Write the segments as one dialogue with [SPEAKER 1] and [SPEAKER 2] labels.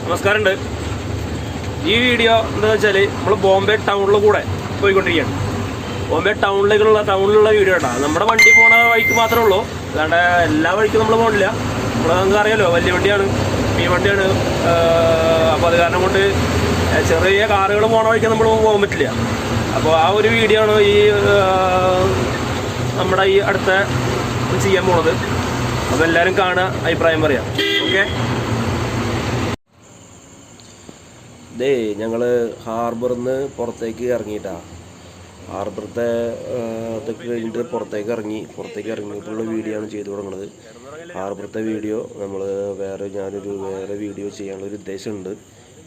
[SPEAKER 1] നമസ്കാരമുണ്ട്. ഈ വീഡിയോ എന്താണെന്ന് വെച്ചാൽ നമ്മൾ ബോംബെ ടൗണിൽ കൂടെ പോയിക്കൊണ്ടിരിക്കുകയാണ്. ബോംബെ ടൗണിലുള്ള വീഡിയോ കേട്ടോ. നമ്മുടെ വണ്ടി പോണ വഴിക്ക് മാത്രമേ ഉള്ളൂ, അല്ലാണ്ട് എല്ലാ വഴിക്കും നമ്മൾ പോകണില്ല. നമുക്ക് അറിയാമല്ലോ, വലിയ വണ്ടിയാണ്, ഈ വണ്ടിയാണ്. അപ്പോൾ അത് കാരണം കൊണ്ട് ചെറിയ കാറുകൾ പോണ വഴിക്ക് നമ്മൾ പോകാൻ പറ്റില്ല. അപ്പോൾ ആ ഒരു വീഡിയോ ആണ് ഈ നമ്മുടെ ഈ അടുത്ത ചെയ്യാൻ പോണത്. അപ്പോൾ എല്ലാവരും കാണുക, അഭിപ്രായം പറയാം. ഓക്കെ. ദേ ഞങ്ങൾ ഹാർബറിൽ നിന്ന് പുറത്തേക്ക് ഇറങ്ങിയിട്ടാ. ഹാർബറത്തെ അതൊക്കെ കഴിഞ്ഞിട്ട് പുറത്തേക്ക് ഇറങ്ങിയിട്ടുള്ള വീഡിയോ ആണ് ചെയ്തു തുടങ്ങുന്നത്. ഹാർബറത്തെ വീഡിയോ നമ്മൾ വേറെ വീഡിയോ ചെയ്യാനുള്ളൊരു ഉദ്ദേശമുണ്ട്.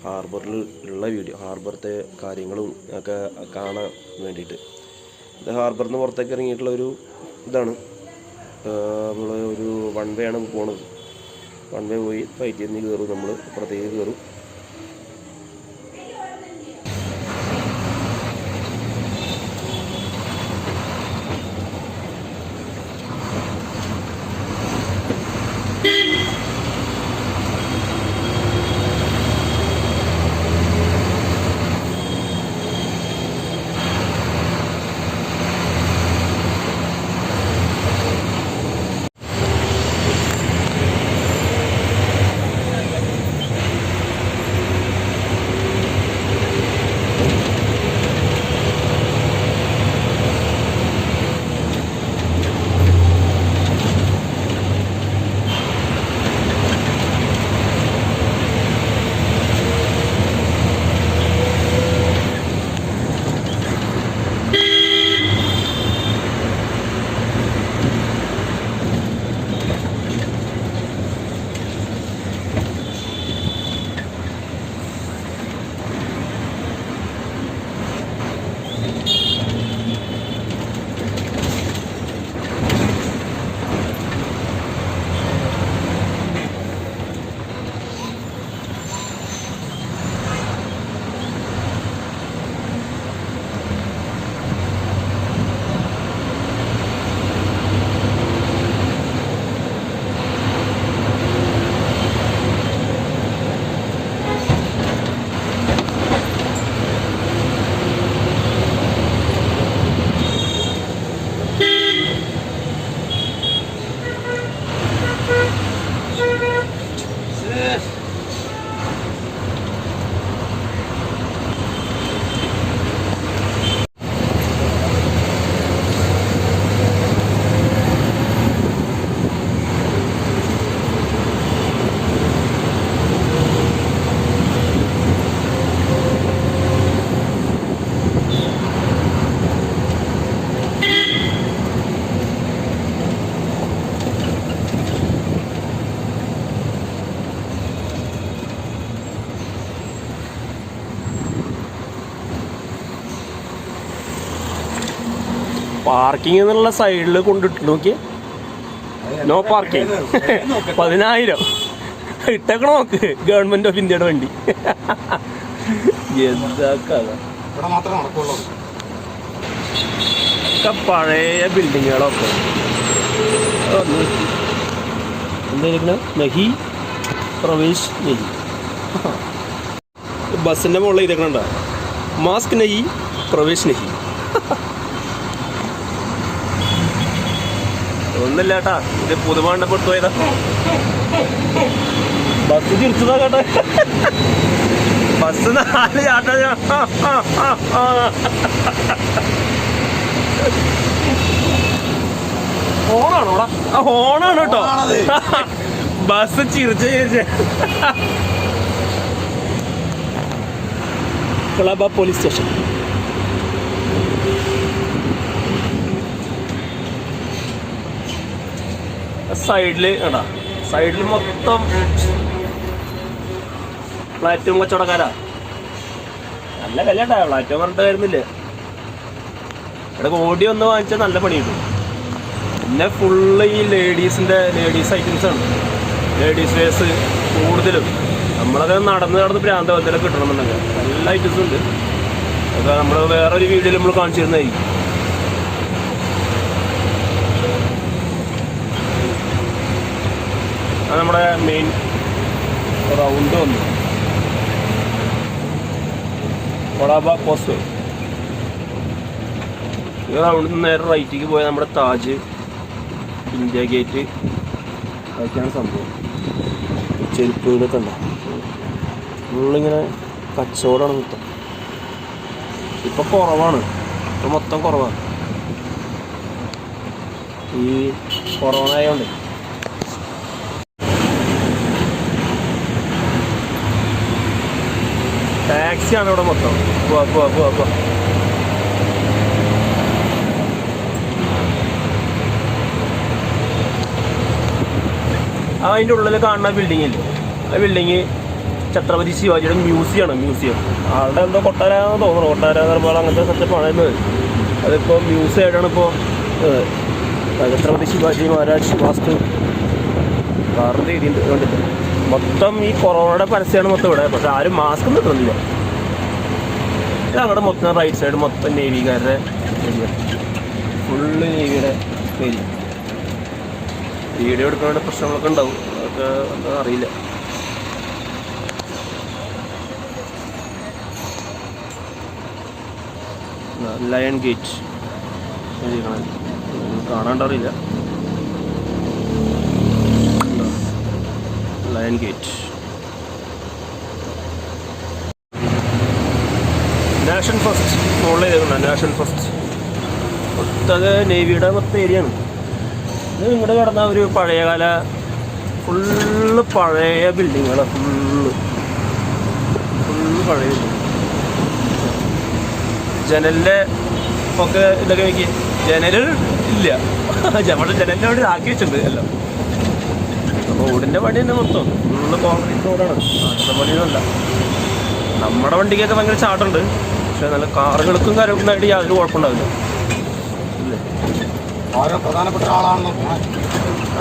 [SPEAKER 1] ഹാർബറിൽ ഉള്ള വീഡിയോ, ഹാർബറത്തെ കാര്യങ്ങളും ഒക്കെ കാണാൻ വേണ്ടിയിട്ട്. ഇത് ഹാർബറിൽ നിന്ന് പുറത്തേക്ക് ഇറങ്ങിയിട്ടുള്ളൊരു ഇതാണ്. നമ്മൾ ഒരു വൺ വേ ആണ് പോണത്. വൺ വേ പോയി ഫൈറ്റിൽ നിന്ന് കയറും, നമ്മൾ പുറത്തേക്ക് കയറും. പാർക്കിംഗ് എന്നുള്ള സൈഡിൽ കൊണ്ടിട്ട് നോക്കി, നോ പാർക്കിംഗ് 10,000 ഇട്ടേക്കണ നോക്ക്. ഗവൺമെന്റ് ഓഫ് ഇന്ത്യയുടെ വണ്ടി. ഒക്കെ പഴയ ബിൽഡിങ്ങുകളൊക്കെ എന്തായിരിക്കണം, നഹി പ്രവേശ് നഹി. ബസ്സിന്റെ മുകളിൽ ഇരിക്കണണ്ട, മാസ്ക് നഹി പ്രവേശ് നഹി. ഒന്നില്ല കേട്ടാ, ഇത് പുതുമണ്ടപ്പെട്ടു പോയതാ. ബസ് തിരിച്ചതാ കേട്ടാ. ബസ് 4 ചാട്ടാ. ഹോണാണോടാ? ഹോണാണ് കേട്ടോ. ബസ് ചിരിച്ച ക്ലബ പോലീസ് സ്റ്റേഷൻ. സൈഡില് കേട്ടാ, സൈഡിൽ മൊത്തം പ്ലാറ്റ്ഫോം കച്ചവടക്കാരാ. നല്ല കല്യാട്ടാ, പ്ലാറ്റ്ഫോം പറഞ്ഞിട്ട് വരുന്നില്ലേ. ഇവിടെ ഓടി ഒന്ന് വാങ്ങിച്ചാൽ നല്ല പണി കിട്ടും. പിന്നെ ഫുള്ള് ഈ ലേഡീസ് ഐറ്റംസ് ആണ്, ലേഡീസ് വെയർസ് കൂടുതലും. നമ്മളൊക്കെ നടന്ന് ഭ്രാന്ത ബന്ധലൊക്കെ കിട്ടണമെന്നുണ്ടെങ്കിൽ നല്ല ഐറ്റംസ് ഉണ്ട്. അതൊക്കെ നമ്മൾ വേറൊരു വീഡിയോയിൽ നമ്മൾ കാണിച്ചു തരുന്നതായിരിക്കും. അത് നമ്മുടെ മെയിൻ റൗണ്ട് വന്നു. കൊളാബ കോസ്റ്റ് അവിടെ നിന്ന് നേരെ റൈറ്റിലേക്ക് പോയാൽ നമ്മുടെ താജ്, ഇന്ത്യ ഗേറ്റ്, അതൊക്കെയാണ് സംഭവം. ചെരുപ്പുകളൊക്കെ ഉണ്ടാവും. ഫുള്ളിങ്ങനെ കച്ചവടമാണ് മൊത്തം. ഇപ്പം കുറവാണ്, ഇപ്പം മൊത്തം കുറവാണ്. ഈ കൊറോണ ആയതുകൊണ്ട് ടാക്സിയാണ് ഇവിടെ മൊത്തം. അതിൻ്റെ ഉള്ളിൽ കാണുന്ന ബിൽഡിംഗ് ഇല്ലേ, ആ ബിൽഡിങ് ഛത്രപതി ശിവാജിയുടെ മ്യൂസിയം. ആളുടെ എന്തോ കൊട്ടാരാന്ന് തോന്നുന്നു, കൊട്ടാര നിർമ്മാണം അങ്ങനത്തെ സെറ്റപ്പാണ്. അതിപ്പോൾ മ്യൂസിയം ആയിട്ടാണ് ഇപ്പോൾ ഛത്രപതി ശിവാജി മഹാരാജ് വാസ്തു വേറെ രീതിയിൽ കണ്ടിട്ട് മൊത്തം ഈ കൊറോണയുടെ പരസ്യമാണ് മൊത്തം ഇവിടെ. പക്ഷെ ആരും മാസ്ക് കിട്ടുന്നില്ല. ഇത് അങ്ങോട്ട് മൊത്തം റൈറ്റ് സൈഡ് മൊത്തം നേവിക്കാരുടെ ഏരിയ, ഫുള്ള് നേവിയുടെ ഏരിയ. വീഡിയോ എടുക്കാനുള്ള പ്രശ്നങ്ങളൊക്കെ ഉണ്ടാവും, അതൊക്കെ എന്താ അറിയില്ല. ലയൺ ഗേറ്റ് കാണാണ്ടറിയില്ല. ലയൺ ഗേറ്റ്, നാഷൻ ഫസ്റ്റ് മുകളിൽ ചെയ്തിട്ടുണ്ട്. നാഷൻ ഫസ്റ്റ് മൊത്തത് നേവിയുടെ മൊത്തം ഏരിയയാണ്. ഇത് ഇങ്ങോട്ട് കിടന്ന ഒരു പഴയകാല ഫുള്ള് പഴയ ബിൽഡിങ്ങുകളാണ്. ഫുള്ള് പഴയ ജനലിൻ്റെ ഒക്കെ ഇതൊക്കെ നോക്കി. ജനൽ ഇല്ല, നമ്മുടെ ജനലിൻ്റെ അവിടെ ആക്കി വെച്ചിട്ടുണ്ട് എല്ലാം. റോഡിൻ്റെ പണി തന്നെ മൊത്തം ഫുള്ള് കോൺക്രീറ്റ് റോഡാണ്, നാട്ടിലെ പണിയൊന്നുമല്ല. നമ്മുടെ വണ്ടിക്കൊക്കെ ഭയങ്കര ചാട്ടുണ്ട്, പക്ഷെ നല്ല കാറുകൾക്കും കാര്യങ്ങൾക്കും യാതൊരു കുഴപ്പമുണ്ടാവില്ല. ഇല്ലേ,
[SPEAKER 2] ഓരോ പ്രധാനപ്പെട്ട ആളാണെന്ന്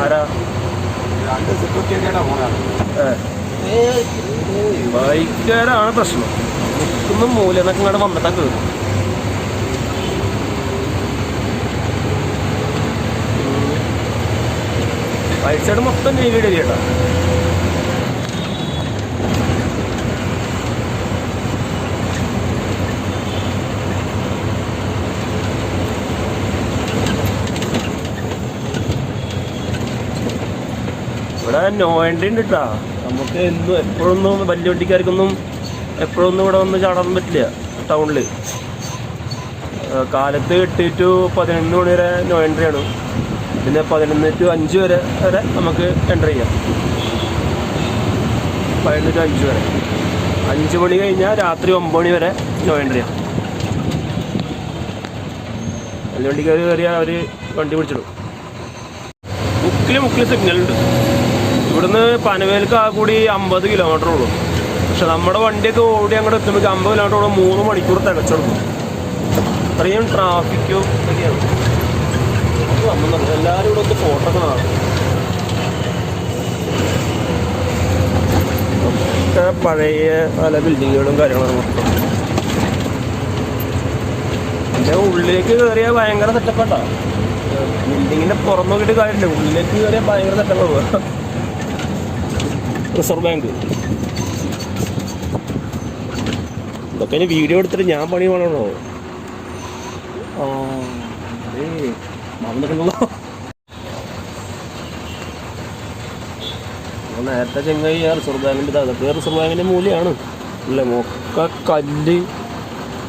[SPEAKER 1] ആരാ? ബൈക്കാരാണ് പ്രശ്നം. നിൽക്കുന്ന മൂലെന്നൊക്കെ ഇങ്ങോട്ട് വന്നിട്ടാ കയറും. റൈറ്റ് സൈഡ് മൊത്തം നേവിയുടെ ഏരിയ കേട്ടോ. ഇവിടെ നോ എൻട്രി ഉണ്ട് കേട്ടോ. നമുക്ക് എന്നും എപ്പോഴൊന്നും വലിയ വണ്ടിക്കാർക്കൊന്നും എപ്പോഴൊന്നും ഇവിടെ വന്ന് ചാടാൻ പറ്റില്ല ടൗണിൽ. കാലത്ത് 8 to 11 മണി വരെ നോ എൻട്രി ആണ്. പിന്നെ 11 to 5 വരെ നമുക്ക് എൻ്റർ ചെയ്യാം. 11 to 5 വരെ. 5 മണി കഴിഞ്ഞാൽ രാത്രി 9 മണി വരെ നോ എൻട്രി ചെയ്യാം. വലിയ വണ്ടിക്കാർ കയറിയാൽ അവർ വണ്ടി പിടിച്ചിടും. മുക്കിൽ സിഗ്നലുണ്ട്. ഇവിടുന്ന് പനവേൽക്ക് ആ കൂടി 50 കിലോമീറ്റർ ഉള്ളൂ. പക്ഷെ നമ്മുടെ വണ്ടിയൊക്കെ ഓടി അങ്ങോട്ട് എത്തുമ്പോൾ 50 കിലോമീറ്റർ 3 മണിക്കൂർ തികച്ചെടുക്കും. അത്രയും ട്രാഫിക്കും ഒക്കെയാണ്. എല്ലാവരും ഇവിടെ ഒന്ന് ഫോട്ടോ ഒക്കെ കാണും. ഒക്കെ പഴയ പല ബിൽഡിങ്ങുകളും കാര്യങ്ങളും മൊത്തം. എൻ്റെ ഉള്ളിലേക്ക് കയറിയാൽ ഭയങ്കര സെറ്റപ്പാട്ടാ. ബിൽഡിങ്ങിൻ്റെ പുറം നോക്കിയിട്ട് കാര്യമില്ല, ഉള്ളിലേക്ക് കയറിയാൽ ഭയങ്കര സെറ്റപ്പാണ്. റിസർവ് ബാങ്ക് ഇതൊക്കെ ഇനി വീഡിയോ എടുത്തിട്ട് ഞാൻ പണി വേണമല്ലോ. നേരത്തെ ചെങ്ങായി റിസർവ് ബാങ്കിൻ്റെ അതൊക്കെ റിസർവ് ബാങ്കിൻ്റെ മൂല്യമാണ് അല്ലേ. മൊക്ക കല്ല്,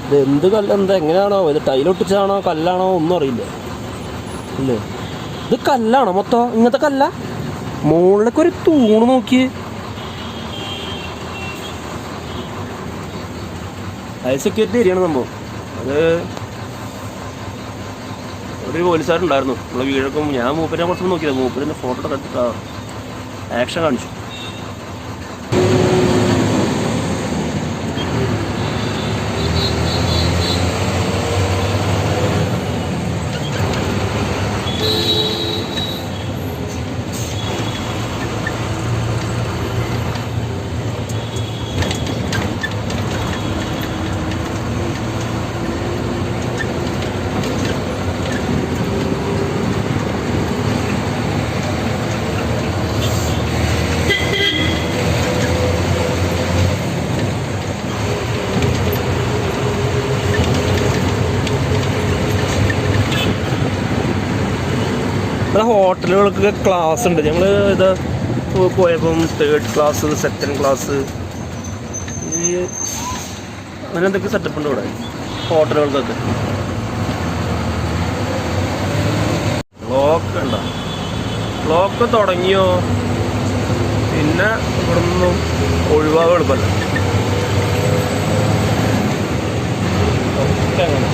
[SPEAKER 1] ഇത് എന്ത് കല്ല്, എന്താ എങ്ങനെയാണോ ഇത്, ടൈലൊട്ടിച്ചാണോ കല്ലാണോ ഒന്നും അറിയില്ല അല്ലേ. ഇത് കല്ലാണോ മൊത്തം? ഇങ്ങനത്തെ കല്ല. മുകളിലൊക്കെ ഒരു തൂണ് നോക്കി. ഹൈ സെക്യൂരിറ്റി ഏരിയയാണ് സംഭവം. അത് ഒരു പോലീസുകാരുണ്ടായിരുന്നു നമ്മളെ വീടൊക്കെ. ഞാൻ മൂപ്പരെ കുറച്ച് നോക്കിയത്, മൂപ്പരെ ഫോട്ടോ ഒക്കെ എടുത്തിട്ട് ആക്ഷൻ കാണിച്ചു. ഇവിടെ ഹോട്ടലുകൾക്ക് ക്ലാസ് ഉണ്ട്. ഞങ്ങൾ ഇത് പോയപ്പം 3rd ക്ലാസ് 2nd ക്ലാസ് ഈ അങ്ങനെ എന്തൊക്കെ സെറ്റപ്പ് ഉണ്ട് ഇവിടെ ഹോട്ടലുകൾക്കൊക്കെ. ക്ലോക്ക് ഉണ്ടോ? ക്ലോക്ക് തുടങ്ങിയോ പിന്നെ ഇവിടെ നിന്നും ഒഴിവാകും എളുപ്പമല്ല. ഒക്കെ അങ്ങനെ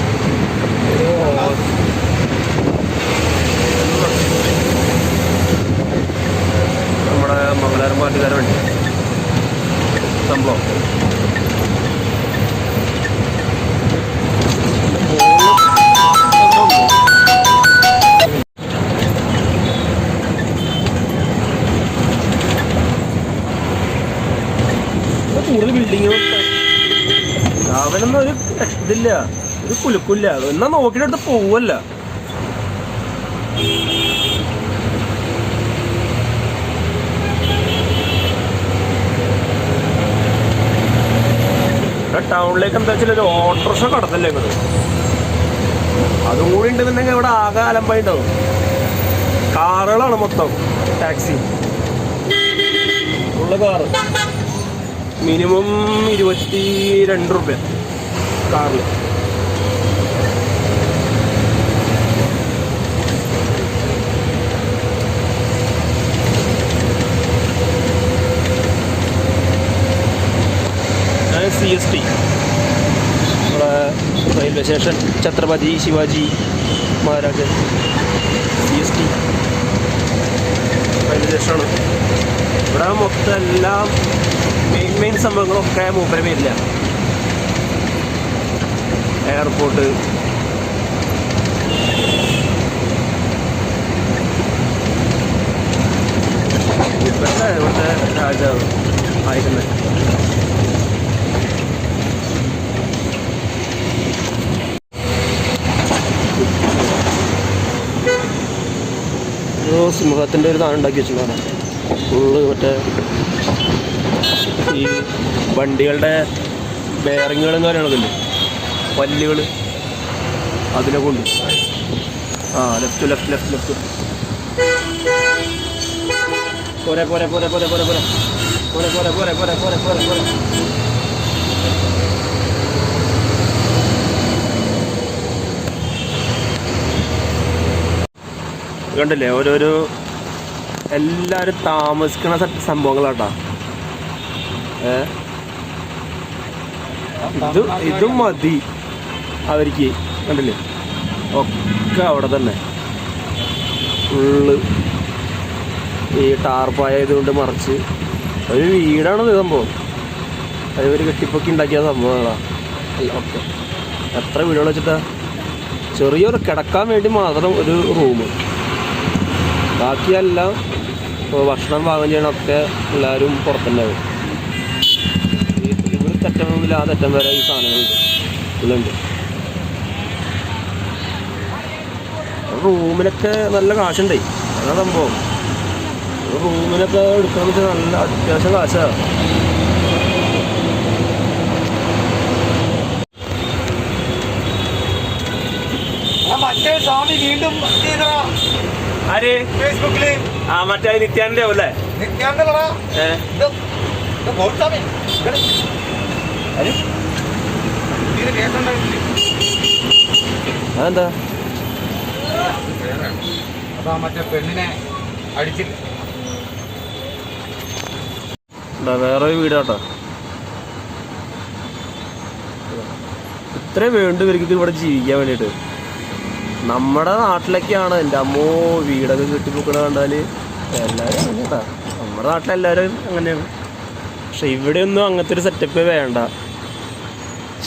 [SPEAKER 1] നമ്മുടെ മംഗലാരം പാർട്ടിക്കാരെ വേണ്ടി സംഭവം കൂടുതൽ ബിൽഡിങ്ങും അവനൊന്നും ഒരു ഇതില്ല, ഒരു കുലുക്കില്ല. എന്നാ നോക്കിയിട്ട് പോവല്ല. ടൗണിലേക്ക് എന്താ വെച്ചാൽ ഒരു ഓട്ടോറിക്ഷ കടത്തല്ലേ ഇങ്ങോട്ട്. അതും കൂടി ഉണ്ടെന്നുണ്ടെങ്കിൽ ഇവിടെ ആകെ അലമ്പായി ഉണ്ടാവും. കാറുകളാണ് മൊത്തം, ടാക്സി ഉള്ള കാറ് മിനിമം 22 രൂപ കാറിൽ. CST നമ്മുടെ railway station, Chhatrapati Shivaji Maharaj CST railway സ്റ്റേഷനാണ്. ഇവിടെ മൊത്തം എല്ലാം മെയിൻ സംഭവങ്ങളൊക്കെ മൂപ്പര പേരില്ല. എയർപോർട്ട്, ഇപ്പോഴത്തെ ഇവിടുത്തെ രാജാവ് ആയിരിക്കുന്നത്. സിംഹത്തിൻ്റെ ഒരു താഴെ ഉണ്ടാക്കി വെച്ചിട്ടാണ് ഫുള്ള്. മറ്റേ ഈ വണ്ടികളുടെ ബെയറിങ്ങുകൾ എന്ന് പറയുന്നതില്ലേ, പല്ലുകൾ, അതിനെ കൊണ്ട് ലെഫ്റ്റ് ലെഫ്റ്റ് ലെഫ്റ്റ് ലെഫ്റ്റ് പോരെ പോരെ പോരെ പോരെ പോരെ പോരെ പോരെ പോരെ പോരെ പോരെ പോരെ പോരെ പോരെ. കണ്ടില്ലേ ഓരോരോ എല്ലാവരും താമസിക്കുന്ന സംഭവങ്ങളാട്ടാ. ഇതും മതി അവർക്ക്. കണ്ടില്ലേ ഒക്കെ അവിടെ തന്നെ ഫുള്ള് ഈ ടാർപ്പായതുകൊണ്ട് മറിച്ച് ഒരു വീടാണത് സംഭവം. അവർ കെട്ടിപ്പൊക്കി ഉണ്ടാക്കിയ സംഭവങ്ങളാണ്. ഓക്കെ, എത്ര വീടുകൾ വെച്ചിട്ടാ? ചെറിയൊരു കിടക്കാൻ വേണ്ടി മാത്രം ഒരു റൂം, ബാക്കിയെല്ലാം ഭക്ഷണം പാകം ചെയ്യണമൊക്കെ എല്ലാവരും പുറത്തുതന്നെ ആവും. ഇവർ തെറ്റമൊന്നുമില്ല, ആ തെറ്റം വരെ ഈ സാധനങ്ങളുണ്ട് ഇതിലുണ്ട്. റൂമിനൊക്കെ നല്ല കാശുണ്ടേ, അതാ സംഭവം. റൂമിനൊക്കെ എടുക്കാന്ന് വെച്ചാൽ നല്ല അത്യാവശ്യം കാശാണ്.
[SPEAKER 2] മറ്റേ സ്വാമി വീണ്ടും
[SPEAKER 1] ആര്
[SPEAKER 2] ഫേസ്ബുക്കില്
[SPEAKER 1] മറ്റേ നിത്യാനന്റെ അല്ലേ? അതെന്താ?
[SPEAKER 2] മറ്റേ പെണ്ണിനെ അടിച്ചില്ല.
[SPEAKER 1] വേറെ വീടാട്ടോ. ഇത്രേ വേണ്ടു ഇവർക്ക് ഇവിടെ ജീവിക്കാൻ വേണ്ടിയിട്ട്. നമ്മുടെ നാട്ടിലൊക്കെയാണ് എൻ്റെ അമ്മോ വീടൊക്കെ കെട്ടിപ്പൊക്കണ കണ്ടാൽ എല്ലാവരും അങ്ങനെയാട്ടാ. നമ്മുടെ നാട്ടിലെല്ലാവരും അങ്ങനെയാണ്. പക്ഷെ ഇവിടെയൊന്നും അങ്ങനത്തെ ഒരു സെറ്റപ്പ് വേണ്ട.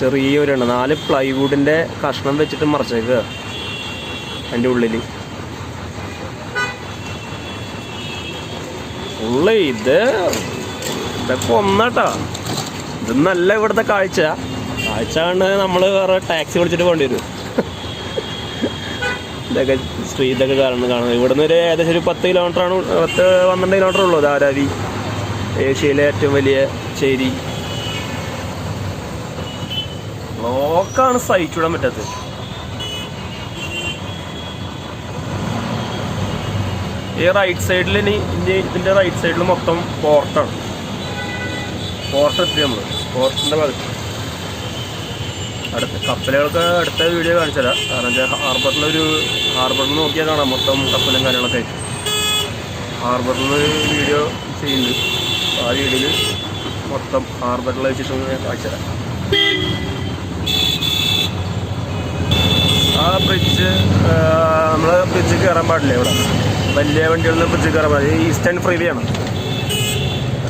[SPEAKER 1] ചെറിയൊരെണ്ണം 4 പ്ലൈവുഡിൻ്റെ കഷ്ണം വെച്ചിട്ട് മറച്ചേക്കുക അതിൻ്റെ ഉള്ളിൽ. ഇതൊക്കെ ഒന്നാട്ടാ. ഇതൊന്നല്ല ഇവിടുത്തെ കാഴ്ച. കാഴ്ച കണ്ട് നമ്മൾ വേറെ ടാക്സി വിളിച്ചിട്ട് പോകേണ്ടി വരും. ഇതൊക്കെ സ്ട്രീറ്റൊക്കെ കാണുന്നത് ഇവിടെ നിന്ന് ഒരു ഏകദേശം ഒരു 10 കിലോമീറ്ററാണ്, 10-12 കിലോമീറ്റർ ഉള്ളൂ ധാരാവി, ഏഷ്യയിലെ ഏറ്റവും വലിയ ചേരി. ബ്ലോക്കാണ് സഹിച്ചുവിടാൻ പറ്റാത്തത്. ഈ റൈറ്റ് സൈഡിൽ ഇനി ഇതിൻ്റെ റൈറ്റ് സൈഡിൽ മൊത്തം പോർട്ടാണ്. പോർട്ട് എത്തി നമ്മൾ പോർട്ടിൻ്റെ ഭാഗത്ത് അടുത്ത കപ്പലുകൾക്ക് അടുത്ത വീഡിയോ കാണിച്ചു തരാം. കാരണം വെച്ചാൽ ഹാർബറിൽ നോക്കിയാൽ കാണാം മൊത്തം കപ്പലും കാര്യങ്ങളൊക്കെ ആയിട്ട്. ഹാർബറിൽ നിന്ന് വീഡിയോ ചെയ്യുന്നുണ്ട്. ആ വീഡിയോയിൽ മൊത്തം ഹാർബറിൽ വെച്ചിട്ടൊന്ന് ഞാൻ കാണിച്ചു തരാം. ആ ബ്രിഡ്ജ് നമ്മൾ ബ്രിഡ്ജ് കയറാൻ പാടില്ല. ഇവിടെ വലിയ വണ്ടികളിൽ ബ്രിഡ്ജ് കയറാൻ പാടില്ല. ഈസ്റ്റേൺ ഫ്രീവേ ആണ്.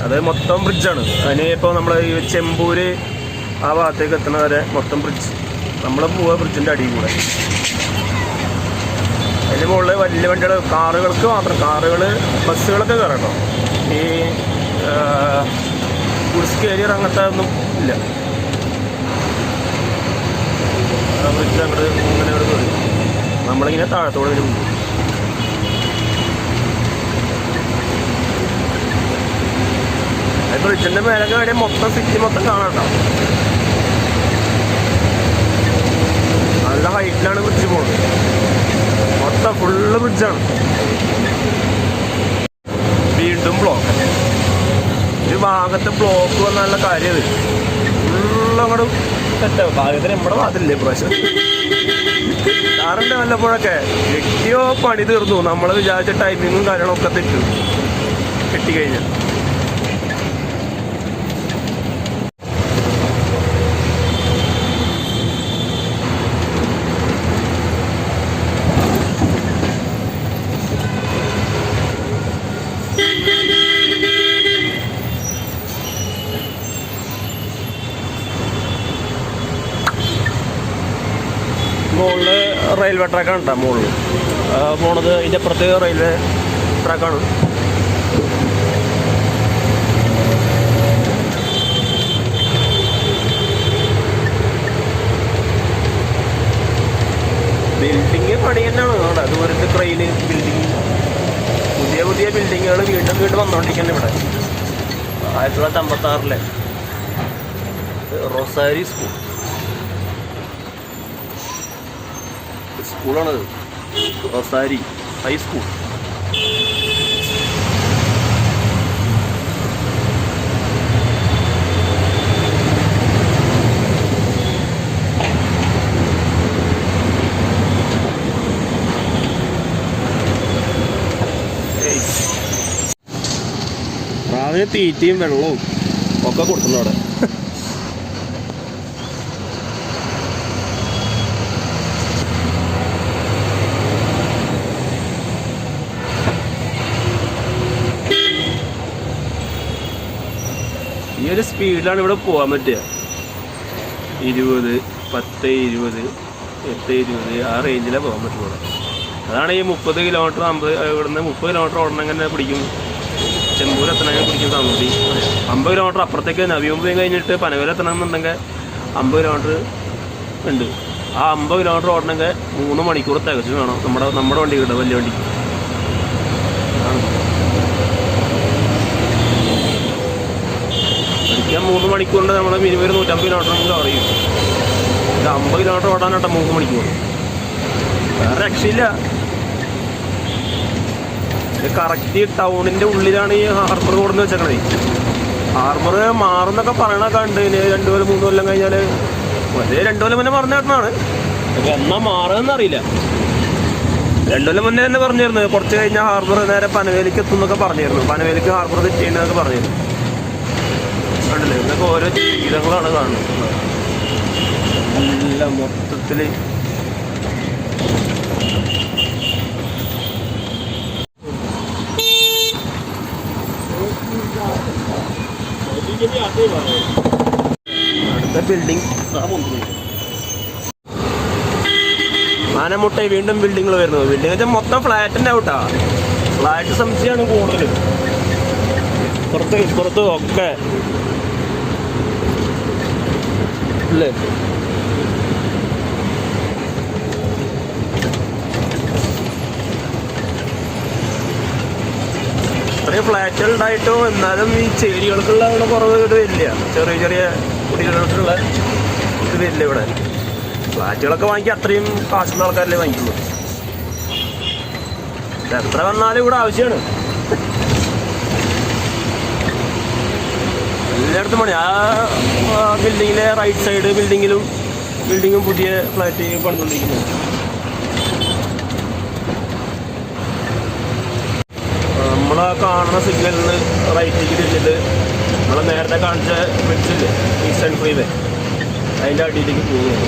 [SPEAKER 1] അത് മൊത്തം ബ്രിഡ്ജാണ്. അതിന് ഇപ്പോൾ നമ്മൾ ഈ ചെമ്പൂര് ആ ഭാഗത്തേക്ക് എത്തുന്ന വരെ മൊത്തം ബ്രിഡ്ജ്. നമ്മൾ പോവുക ബ്രിഡ്ജിൻ്റെ അടിയിൽ കൂടെ. അതിന് മുകളിൽ വലിയ വണ്ടികൾ കാറുകൾക്ക് മാത്രം, കാറുകൾ ബസ്സുകളൊക്കെ കയറട്ടോ. ഈ ഗുഡ്സ് കാരിയർ അങ്ങനത്തെ ഒന്നും ഇല്ല. ബ്രിഡ്ജ് അങ്ങോട്ട് ഇങ്ങനെ അവിടെ കയറി നമ്മളിങ്ങനെ താഴത്തോടെ ഇങ്ങനെ പോകും. ബ്രിഡ്ജിൻ്റെ മേലൊക്കെ വേണ്ടി മൊത്തം സിറ്റി മൊത്തം കാണാം കേട്ടോ. നല്ല ഹൈറ്റിലാണ് ബ്രിഡ്ജ് പോകുന്നത്. മൊത്തം ഫുള്ള് ബ്രിഡ്ജാണ്. വീണ്ടും ബ്ലോക്ക്. ഒരു ഭാഗത്ത് ബ്ലോക്ക് വന്നുള്ള കാര്യം അത് ഫുള്ള് അങ്ങോട്ട് സെറ്റാവും. ഭാഗത്തിന് നമ്മുടെ ഭാഗത്തില്ലേ പ്രാവശ്യം കാറുണ്ട്. വല്ലപ്പോഴൊക്കെ കിട്ടിയോ പണി തീർന്നു. നമ്മൾ വിചാരിച്ച ടൈമിങ്ങും കാര്യങ്ങളൊക്കെ തെറ്റും കിട്ടിക്കഴിഞ്ഞാൽ. മുകളിൽ റെയിൽവേ ട്രാക്കാണ് കേട്ടോ. മുകളിൽ പോണത് ഇതിൻ്റെ അപ്പുറത്ത് റെയിൽവേ ട്രാക്കാണ്. ബിൽഡിങ് പണി തന്നെയാണ് അവിടെ. ദൂരത്ത് ട്രെയിന് ബിൽഡിങ്, പുതിയ പുതിയ ബിൽഡിങ്ങുകൾ വീണ്ടും വന്നുകൊണ്ടിരിക്കുന്നത് ഇവിടെ. 1956 റൊസാരി സ്കൂളാണത്. റൊസാരി ഹൈസ്കൂൾ. പ്രാവിന് തീറ്റയും വെള്ളവും ഒക്കെ കൊടുക്കുന്നു അവിടെ. ഈ ഒരു സ്പീഡിലാണ് ഇവിടെ പോകാൻ പറ്റുക. 20, 10, 20, 8, 20 ആ റേഞ്ചിലാണ് പോകാൻ പറ്റുള്ളൂ. അതാണ് ഈ 30 കിലോമീറ്റർ 50 ഇവിടുന്ന് 30 കിലോമീറ്റർ ഓടണമെങ്കിൽ പിടിക്കും. ചെമ്പൂർ എത്തണമെങ്കിൽ പിടിക്കും താമസി. 50 കിലോമീറ്റർ അപ്പുറത്തേക്ക് നവിയുമ്പയും കഴിഞ്ഞിട്ട് പനവേൽ എത്തണമെന്നുണ്ടെങ്കിൽ 50 കിലോമീറ്റർ ഉണ്ട്. ആ 50 കിലോമീറ്റർ ഓടണമെങ്കിൽ 3 മണിക്കൂർ തികച്ചു വേണം നമ്മുടെ വണ്ടി കിട്ടും, വലിയ വണ്ടി. പഠിക്കാൻ 3 മണിക്കൂറിൻ്റെ നമ്മൾ മിനിമം 150 കിലോമീറ്റർ നമുക്ക് അറിയും. ഇത് 50 കിലോമീറ്റർ ഓടാനാട്ടോ 3 മണിക്കൂർ. വേറെ രക്ഷയില്ല. ഇത് കറക്റ്റ് ടൗണിൻ്റെ ഉള്ളിലാണ് ഈ ഹാർബർ കൊടുന്ന് വെച്ചേക്കണത്. ഹാർബർ മാറുന്നൊക്കെ പറയണൊക്കെ ഉണ്ട്. ഇനി 2 കൊല്ലം 3 കൊല്ലം കഴിഞ്ഞാൽ അതേ 2 കൊല്ലം മുന്നേ പറഞ്ഞ കേട്ടനാണ്. എന്നാൽ മാറുമെന്ന് അറിയില്ല. 2 കൊല്ലം മുന്നേ തന്നെ പറഞ്ഞിരുന്നു കുറച്ച് കഴിഞ്ഞാൽ ഹാർബർ നേരെ പനവേലിക്ക് എത്തും എന്നൊക്കെ പറഞ്ഞിരുന്നു. പനവേലിക്ക് ഹാർബർ തെറ്റിയെന്നൊക്കെ പറഞ്ഞിരുന്നു. കണ്ടില്ലേ, ഇതൊക്കെ ഓരോ ജീവിതങ്ങളാണ് കാണുന്നത്. എല്ലാം മൊത്തത്തിൽ അടുത്ത ബിൽഡിംഗ് ആനമുട്ട. വീണ്ടും ബിൽഡിങ്ങൾ വരുന്നത്. ബിൽഡിംഗ് വെച്ചാൽ മൊത്തം ഫ്ലാറ്റിൻ്റെ ഔട്ടാ. ഫ്ലാറ്റ് സംശയമാണ് കൂടുതൽ. പുറത്ത് ഒക്കെ അല്ലേ. ഇത്രയും ഫ്ലാറ്റുകൾ ഉണ്ടായിട്ടോ എന്നാലും ഈ ചെടികൾക്കുള്ള അവിടെ കുറവ് ഇത് വരില്ല. ചെറിയ ചെറിയ കുടികൾക്കുള്ള ഇത് വരില്ല ഇവിടെ. ഫ്ലാറ്റുകളൊക്കെ വാങ്ങിക്കാൻ അത്രയും കാശുള്ള ആൾക്കാരല്ലേ വാങ്ങിക്കുള്ളൂ. എത്ര വന്നാലും ഇവിടെ ആവശ്യമാണ്. എല്ലായിടത്തും പണി. ആ ബിൽഡിങ്ങിലെ റൈറ്റ് സൈഡ് ബിൽഡിങ്ങും പുതിയ ഫ്ലാറ്റ് പണിതുകൊണ്ടിരിക്കുന്നത്. നമ്മളെ കാണുന്ന സിഗ്നലിൽ റൈറ്റിലേക്ക് തിരിച്ചിട്ട് നമ്മൾ നേരത്തെ കാണിച്ച ബ്രിഡ്ജില്ലേ ഈസ്റ്റേൺ ഫ്രീവേ, അതിൻ്റെ അടിയിലേക്ക് പോകുകയാണ്.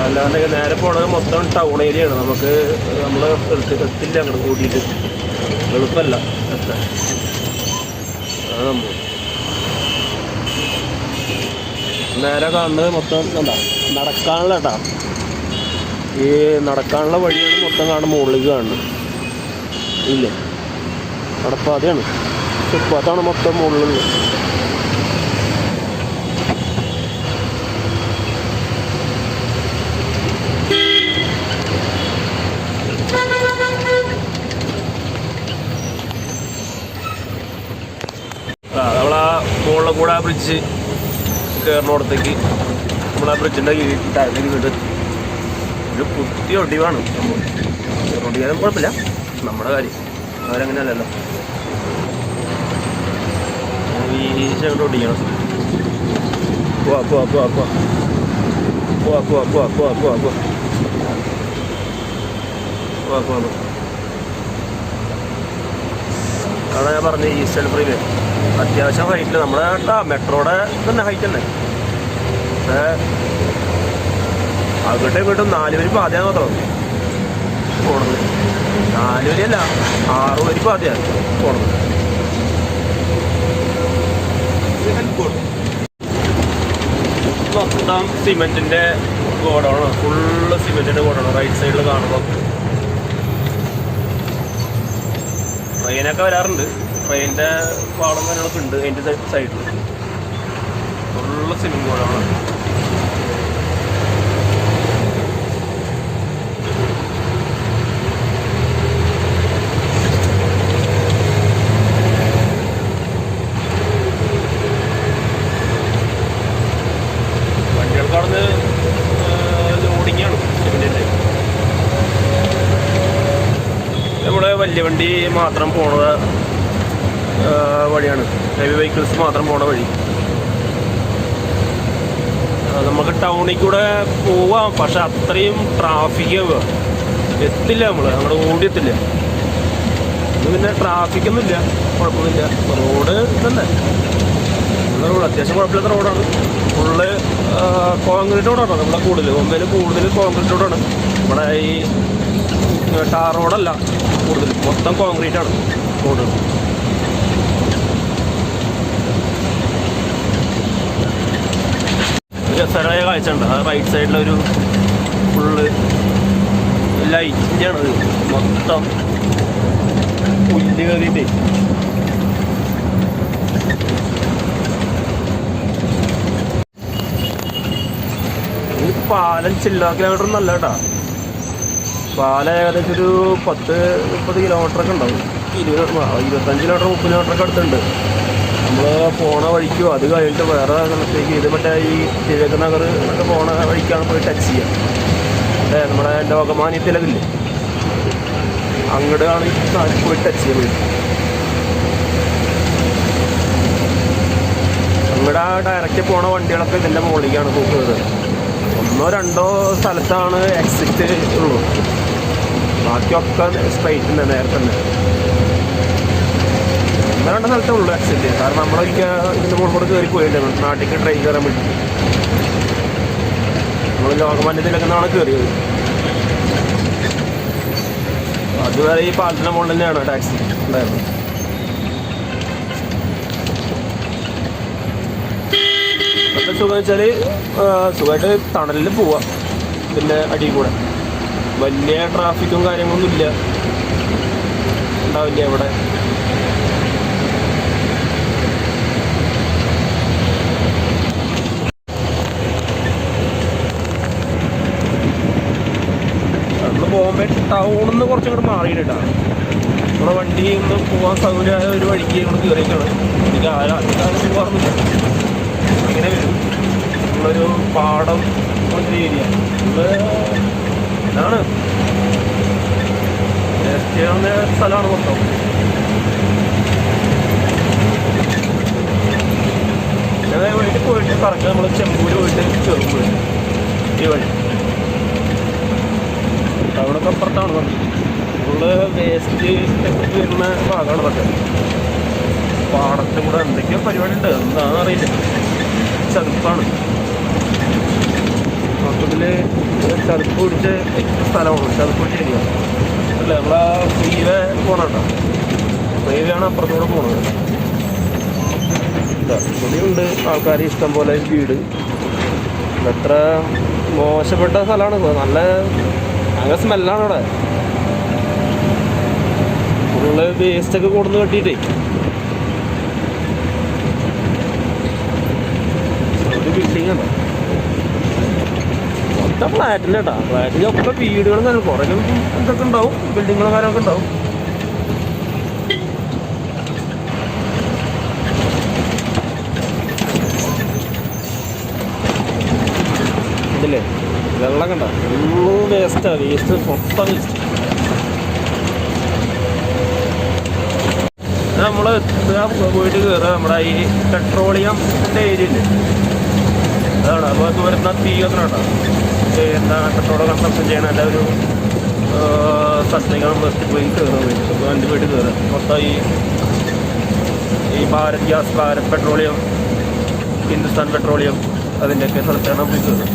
[SPEAKER 1] അല്ലാണ്ട് നേരെ പോണത് മൊത്തം ടൗൺ ഏരിയ ആണ്. നമുക്ക് നമ്മൾ എത്തില്ല അങ്ങോട്ട് കൂട്ടിയിട്ട്, എളുപ്പമല്ല എത്താൻ. അതാണ് നമ്മൾ നേരെ കാണുന്നത് മൊത്തം എന്താ നടക്കാനുള്ള കേട്ടാ. ഈ നടക്കാനുള്ള വഴിയാണ് മൊത്തം കാണുന്ന മുകളിലേക്ക് കാണുന്നത് ഇല്ലേ. നടപ്പാതയാണ്, ഫുട്പാത്താണ് മൊത്തം മുകളിലുള്ളത്. നമ്മളാ മുകളിൽ കൂടെ ആ ബ്രിഡ്ജ് കയറുന്നിടത്തേക്ക് നമ്മളാ ബ്രിഡ്ജിൻ്റെ താഴത്തേക്ക് വീട് ഒരു കുത്തി ഒടിവാണ്. ഒടിയാലും കുഴപ്പമില്ല, നമ്മുടെ കാര്യം. അവരങ്ങനെയല്ലല്ലോ, വീശങ്ങോട്ട് ഒടിക്കണം. പോവാ പോവാ പോവാ പോവാ പോവാ പോവാ പോവാ പോവാ പോവാ പോവാ പോവാ പോവാ. അവിടെ ഞാൻ പറഞ്ഞ ഈസ്റ്റേൺ ഫ്രീവേ അത്യാവശ്യം ഹൈറ്റിൽ നമ്മുടെ മെട്രോയുടെ തന്നെ ഹൈറ്റ് തന്നെ. അങ്ങോട്ടും ഇങ്ങോട്ടും 4 വരി പാതയാണ് മാത്രം പോണത്. 4 വരിയല്ല, 6 വരി പാതയാണ് പോണത്. മൊത്തം സിമെന്റിന്റെ ഗോഡൗണ്, ഫുള്ള് സിമെന്റിന്റെ ഗോഡൗണ്. റൈറ്റ് സൈഡിൽ കാണുമ്പോൾ ട്രെയിനൊക്കെ വരാറുണ്ട്. ട്രെയിനിന്റെ പാളം കാര്യങ്ങളൊക്കെ ഉണ്ട് അതിൻ്റെ സൈഡിൽ. Full cement godown. വണ്ടികൾക്കവിടുന്ന് ലോഡിങ്ങാണ് സിമെന്റിന്റെ. നമ്മുടെ വലിയ വണ്ടി മാത്രം പോണ വഴിയാണ്, ഹെവി വെഹിക്കിൾസ് മാത്രം പോണ വഴി. നമുക്ക് ടൗണിൽ കൂടെ പോവാം, പക്ഷെ അത്രയും ട്രാഫിക് എത്തില്ല. നമ്മൾ ഓടിയെത്തില്ല. ഇത് പിന്നെ ട്രാഫിക്കൊന്നുമില്ല, കുഴപ്പമൊന്നുമില്ല. റോഡ് തന്നെ നല്ല റോഡ്, അത്യാവശ്യം കുഴപ്പമില്ലാത്ത റോഡാണ്. ഫുള്ള് കോൺക്രീറ്റ് റോഡാണ്. നമ്മളെ കൂടുതൽ കോൺക്രീറ്റ് റോഡാണ്. നമ്മുടെ ഈ ടാർ റോഡല്ല, കൂടുതൽ മൊത്തം കോൺക്രീറ്റ് ആണ് റോഡ്. രസകരമായ കാഴ്ച ഉണ്ട്. ആ റൈറ്റ് സൈഡിലൊരു ഫുള്ള് ലൈറ്റിൻ്റെയാണത്, മൊത്തം പുല്ല് കയറിയിട്ട്. പാലം ചില്ലറ കിലോമീറ്റർ നല്ല കേട്ടാ. പാലം ഏകദേശം ഒരു 10-30 കിലോമീറ്ററൊക്കെ ഉണ്ടാവും. 25 കിലോമീറ്റർ 30 കിലോമീറ്ററൊക്കെ അടുത്തുണ്ട്. നമ്മൾ പോണ വഴിക്കോ അത് കഴിഞ്ഞിട്ട് വേറെ സ്ഥലത്തേക്ക് ഇത് മറ്റേ ഈ തിരക്ക് നഗർ ഒക്കെ പോണ വഴിക്കാണ് പോയി ടച്ച് ചെയ്യുക. അല്ലേ നമ്മുടെ ലോകമാന്യത്തിലകില്ലേ, അങ്ങോട്ട് ആണ് പോയി ടച്ച് ചെയ്യുക. അങ്ങോട്ട് ഡയറക്റ്റ് പോണ വണ്ടികളൊക്കെ ഇതിൻ്റെ മുകളിലേക്കാണ് പോകുന്നത്. 1-2 സ്ഥലത്താണ് എക്സിറ്റ് ഉള്ളൂ, ബാക്കിയൊക്കെ സ്ട്രൈറ്റ് തന്നെ, നേരെ തന്നെ. 1-2 സ്ഥലത്തേ ഉള്ളൂ എക്സിറ്റ്. കാരണം നമ്മളൊരിക്കൽ ഇതിൻ്റെ മുകളിൽ കൂടെ കയറി പോയില്ലേ നാട്ടിലേക്ക് ട്രെയിൻ കയറാൻ വേണ്ടി. നമ്മൾ ലോകമാന്യത്തിലൊക്കെ നിന്നാണ് കയറിയത്. അതുവരെ ഈ പാലത്തിൻ്റെ മുകളിൽ തന്നെയാണ് ടാക്സി ഉണ്ടായിരുന്നത്. ഇപ്പോഴത്തെ സുഖം വെച്ചാൽ സുഖമായിട്ട് തണലിൽ പോവാം. പിന്നെ അടിയിൽ കൂടെ വലിയ ട്രാഫിക്കും കാര്യങ്ങളൊന്നും ഇല്ല, ഉണ്ടാവില്ല ഇവിടെ. നമ്മൾ ബോംബെ ടൗണിൽ നിന്ന് കുറച്ചും കൂടെ മാറിയിട്ടാണ് നമ്മുടെ വണ്ടി ഒന്ന് പോകാൻ സൗകര്യമായ ഒരു വഴിക്ക് നമ്മൾ കയറിയിട്ടാണ്. എനിക്ക് അധികം പോകാറുന്നില്ല. ഇങ്ങനെ വരും നമ്മളൊരു പാടം ഒരു ഏരിയ. ഇതാണ് ചെയ്യാവുന്ന സ്ഥലമാണ് മൊത്തം. ഞങ്ങൾ വഴി പോയിട്ട് കറക്റ്റ് നമ്മൾ ചെമ്പൂര് പോയിട്ട് ചെറുപ്പൂര് ഈ വഴി ടൗണൊക്കെ അപ്പുറത്താണ് വണ്ടി. ഫുള്ള് വേസ്റ്റ് വരുന്ന ഭാഗമാണ് ഇതൊക്കെ. പാടത്തും കൂടെ എന്തൊക്കെയോ പരിപാടി ഉണ്ട്, എന്താണെന്ന് അറിയില്ല. ചതുപ്പാണ് മൊത്തത്തിൽ, ചതുപ്പ് പിടിച്ച സ്ഥലമാണ്. ചതുപ്പ് പിടിച്ചിരിക്കുക അല്ല, നമ്മളാ ഫ്രീവേ പോകണം കേട്ടോ. ഫ്രീവേയാണ് അപ്പുറത്തൂടെ പോണത്. ഇവിടെയുണ്ട് ആൾക്കാർ ഇഷ്ടം പോലെ വീട്. എത്ര മോശപ്പെട്ട സ്ഥലമാണ്, നല്ല അങ്ങനെ സ്മെല്ലാണ് അവിടെ. ഫുള്ള് വേസ്റ്റൊക്കെ കൊടുന്ന് കെട്ടിയിട്ടേ ഒരു ബിൽഡിംഗ് ഉണ്ടോ മൊത്തം ഫ്ലാറ്റിൻ്റെ കേട്ടോ. ഫ്ലാറ്റിലൊക്കെ വീടുകളും തന്നെ കുറേ ഇതൊക്കെ ഉണ്ടാവും, ബിൽഡിങ്ങുകളും കാര്യമൊക്കെ ഉണ്ടാവും. ഇതില്ലേ വെള്ളം കണ്ട ഫുള്ളും വേസ്റ്റാണ്. വേസ്റ്റ് മൊത്തം വേസ്റ്റ്. നമ്മൾ പോയിട്ട് കയറുക നമ്മുടെ ഈ പെട്രോളിയത്തിൻ്റെ ഏരിയയിൽ അതാണ്. അപ്പോൾ അത് വരുന്ന തീയൊക്കെ ഉണ്ടാവും. എന്താ പെട്രോൾ കൺസംഷൻ ചെയ്യണ എൻ്റെ ഒരു സ്ഥലത്തേക്കാണ് ബസ്സിൽ പോയി കയറാൻ വേണ്ടി. അപ്പോൾ വണ്ടി പോയിട്ട് കയറുക. മൊത്തം ഈ Bharat gas, Bharat petroleum, Hindustan petroleum അതിൻ്റെയൊക്കെ സ്ഥലത്താണ് പോയി കയറുക.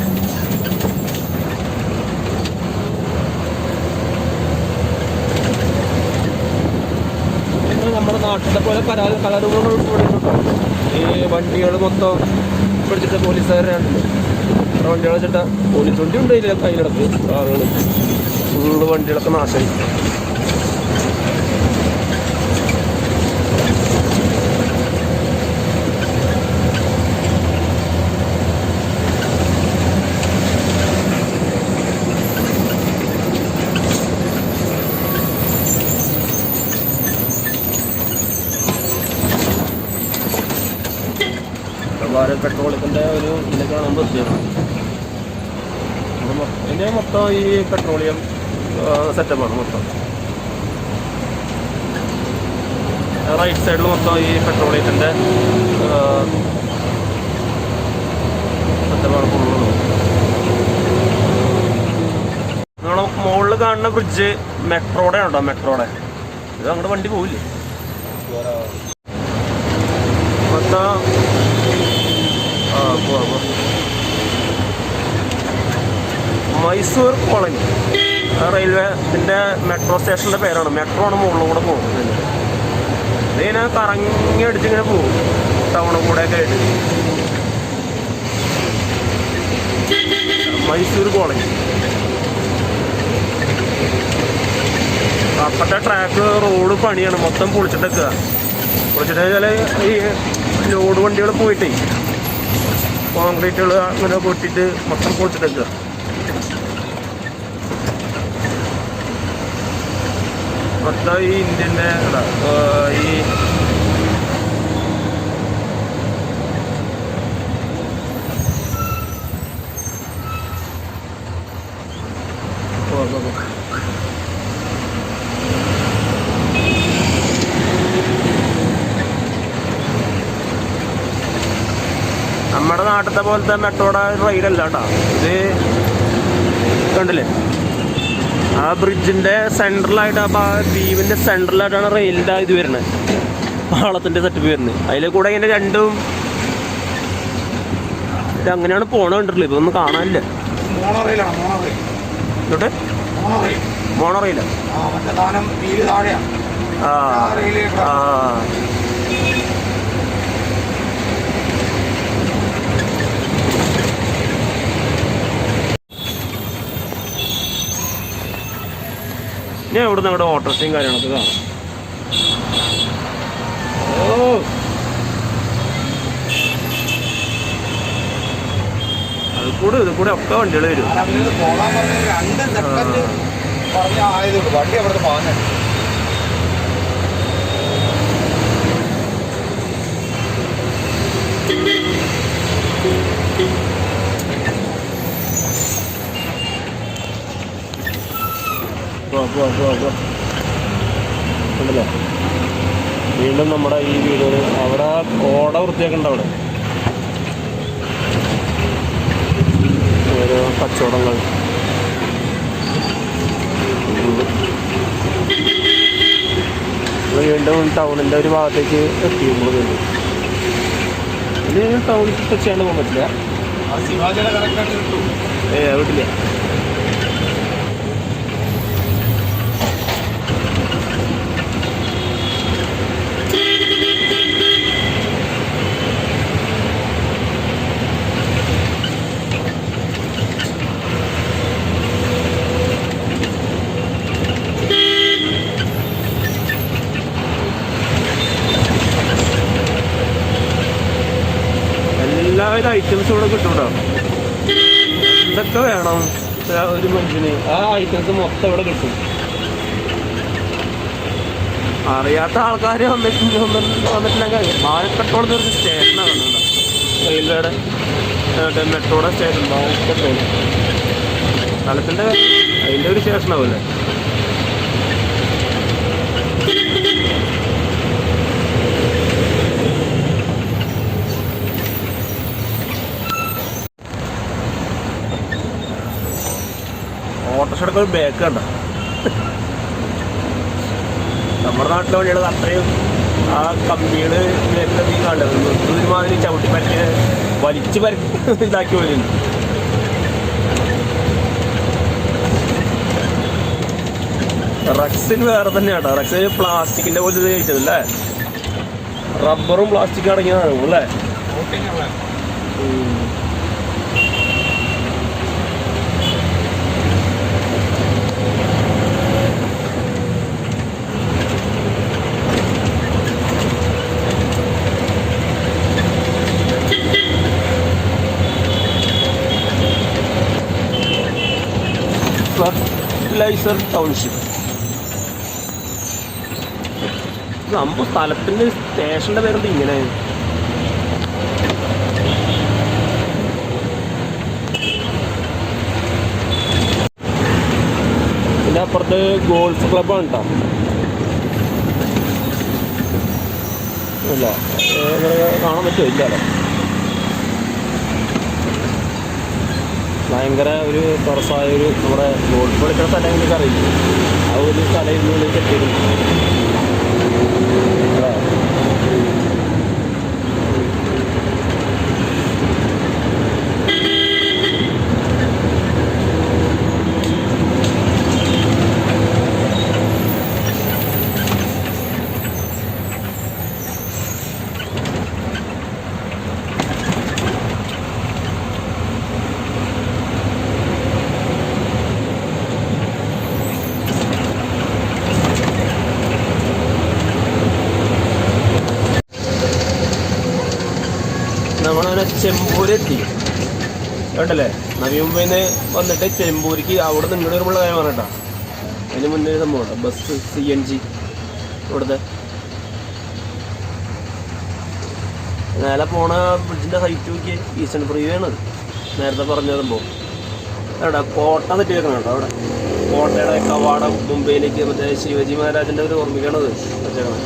[SPEAKER 1] നമ്മുടെ നാട്ടിലെ പോലെ കലാരൂപങ്ങൾ ഇവിടെ ഉണ്ടോ? ഈ വണ്ടികൾ മൊത്തം പിടിച്ചിട്ട് പോലീസുകാരുണ്ട്. വണ്ടികൾ വെച്ചിട്ട് പോലീസ് വണ്ടി ഉണ്ട് ഇതിൽ കയ്യിലടക്ക് കാറുകൾ ഫുള്ള് വണ്ടികളൊക്കെ നാശമായി. ഭാരത് പെട്രോളിയത്തിൻ്റെ ഒരു ഇതിലേക്കാണ് നമ്മൾ എത്തിയത്. ഇതിൻ്റെ മൊത്തം ഈ പെട്രോളിയം സെറ്റപ്പാണ് മൊത്തം. റൈറ്റ് സൈഡിൽ മൊത്തം ഈ പെട്രോളിയത്തിൻ്റെ സെറ്റപ്പാണ് ഫുള്ളുള്ളത്. നമ്മൾ മുകളിൽ കാണുന്ന ബ്രിഡ്ജ് മെട്രോയുടെ ഉണ്ടോ? മെട്രോയുടെ ഇത് അങ്ങോട്ട് വണ്ടി പോവില്ലേ മൊത്തം. മൈസൂർ കോളനി റെയിൽവേ ഇതിൻ്റെ മെട്രോ സ്റ്റേഷൻ്റെ പേരാണ്. മെട്രോ ആണ് മുകളിലും കൂടെ പോകുന്നത്. ഇതിങ്ങനെ കറങ്ങി അടിച്ചിങ്ങനെ പോകും ടൗണും കൂടെയൊക്കെ ആയിട്ട്. മൈസൂർ കോളനി. അപ്പത്തെ ട്രാക്ക് റോഡ് പണിയാണ്, മൊത്തം പൊളിച്ചിട്ടൊക്കെ. പൊളിച്ചിട്ട് വെച്ചാൽ ഈ ലോഡ് വണ്ടികൾ പോയിട്ടേ കോൺക്രീറ്റുകൾ അങ്ങനെ പൊട്ടിയിട്ട് മൊത്തം പൊളിച്ചിട്ടൊക്കെ. മൊത്തം ഈ ഇന്ത്യൻ്റെ ഈ നമ്മുടെ നാട്ടിലത്തെ പോലത്തെ മെട്രോയുടെ റെയിലല്ല കേട്ടോ ഇത്. കണ്ടില്ലേ ആ ബ്രിഡ്ജിൻ്റെ സെൻട്രലായിട്ട്, ആ ദ്വീപിൻ്റെ സെൻട്രലായിട്ടാണ് റെയിലിൻ്റെ ഇത് വരുന്നത്, പാളത്തിൻ്റെ സെറ്റപ്പ് വരുന്നത്. അതിൽ കൂടെ ഇങ്ങനെ രണ്ടും ഇത് അങ്ങനെയാണ് പോണ കണ്ടിട്ടില്ല. ഇതൊന്നും കാണാനില്ല. ഇതോട്ടെ മോണോറെയില. ആ ആ ഞാൻ ഇവിടെ നിന്ന് ഇവിടെ ഓട്ടോറിക്ഷയും കാര്യങ്ങളൊക്കെ കാണാം. ഓ അത് കൂടെ ഇത് കൂടെ ഒക്കെ വണ്ടികൾ വരും.
[SPEAKER 2] വണ്ടി അവിടുത്തെ പോകുന്നത്
[SPEAKER 1] Go. കണ്ടല്ലേ വീണ്ടും നമ്മുടെ ഈ വീടുകൾ അവിടെ ഓട വൃത്തിയാക്കണ്ട അവിടെ ഓരോ കച്ചവടങ്ങൾ വീണ്ടും ടൗണിൻ്റെ ഒരു ഭാഗത്തേക്ക് എത്തി നമ്മൾ വീണ്ടും ഇത് ടൗണിൽ ടച്ച് ചെയ്യാണ്ട് പോകാൻ പറ്റില്ല വീട്ടില്ല എല്ലാവിധ ഐറ്റംസും ഇവിടെ കിട്ടും. എന്തൊക്കെ വേണം ഒരു മനുഷ്യന് ആ ഐറ്റംസ് മൊത്തം ഇവിടെ കിട്ടും. അറിയാത്ത ആൾക്കാർ വന്നിട്ടില്ലെങ്കിൽ ബാലക്കട്ടോളത്തെ ഒരു സ്റ്റേഷനാണ് റെയിൽവേയുടെ മെട്രോയുടെ സ്റ്റേഷൻ ബാലക്കട്ടോൾ സ്ഥലത്തിൻ്റെ അതിൻ്റെ ഒരു സ്റ്റേഷനാവില്ലേ. ഓട്ടോറിക്ഷയുടെ ഒരു ബാക്ക് കണ്ട നമ്മുടെ നാട്ടിലെ വഴികൾ അത്രയും ആ കമ്പികൾ നീ കണ്ടത് ഒരുമാതിരി ചവിട്ടി പറ്റി വലിച്ചു ഇതാക്കി പോലുണ്ട്. റക്സിന് വേറെ തന്നെ കേട്ടോ. റക്സിന് പ്ലാസ്റ്റിക്കിന്റെ പോലെ ഇത് കഴിച്ചതല്ലേ, റബ്ബറും പ്ലാസ്റ്റിക്കും അടങ്ങിയതാണ് അല്ലേ. ഫെർട്ടിലൈസർ ടൗൺഷിപ്പ് നമ്മ സ്ഥലത്തിന്റെ സ്റ്റേഷന്റെ പേരെന്ത് ഇങ്ങനെ. പിന്നെ അപ്പുറത്ത് ഗോൾഫ് ക്ലബ്ബാണ് കേട്ടോ. ഇല്ല കാണാൻ പറ്റുമോ ഇല്ലല്ലോ. ഭയങ്കര ഒരു തുറസായ ഒരു നമ്മുടെ ഗോൾഫ് കളിക്കുന്ന സ്ഥലം എനിക്ക് അറിയില്ല. ആ ഒരു സ്ഥലം ഇന്ന് കെട്ടിയിരുന്നു. നമ്മളങ്ങനെ ചെമ്പൂരെത്തി കേട്ടല്ലേ. നവി മുംബൈയിൽ നിന്ന് വന്നിട്ട് ചെമ്പൂരിക്ക് അവിടെ നിന്ന് ഇങ്ങോട്ട് വരുമ്പോഴുള്ള കാര്യം പറഞ്ഞിട്ടാ. അതിന് മുന്നേ സംഭവം ബസ് CNG ഇവിടുത്തെ നേരെ പോണ ബ്രിഡ്ജിൻ്റെ ഹൈറ്റ് നോക്കി ഈസ്റ്റേൺ ഫ്രീവേ ആണ് നേരത്തെ പറഞ്ഞ സംഭവം. എവിടെ കോട്ട തെറ്റി വെക്കണം കേട്ടോ. അവിടെ കോട്ടയുടെ കവാടം മുംബൈയിലേക്ക് മറ്റേ ശിവജി മഹാരാജൻ്റെ ഒരു ഓർമ്മിക്കണത് വെച്ചേക്കണം.